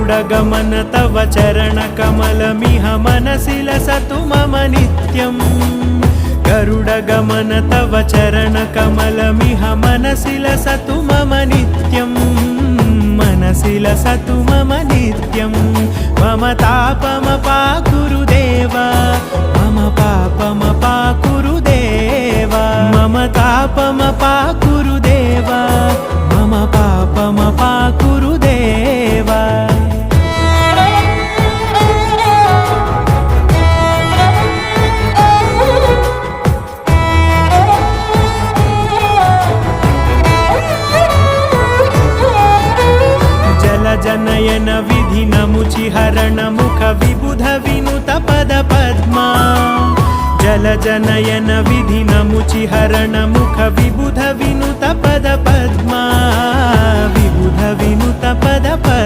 गरुडगमन तव चरणकमलमिह मनसि लसतु मम नित्यम् गरुडगमन तव चरणकमलमिह मनसि लसतु मम नित्यम् मनसि लसतु मम नित्यम् मम तापमपाकुरु देव मम पापमपाकुरु देव मम तापमपाकुरु देव मम पापमपाकुरु देव जनयन विधि नमुचिहरण मुख विबुध विनुत पद पद्मा जल जनयन विधि नमुचिहरण मुख विबुध विनुत पद पद्मा विबुध विनुत पद पद्मा।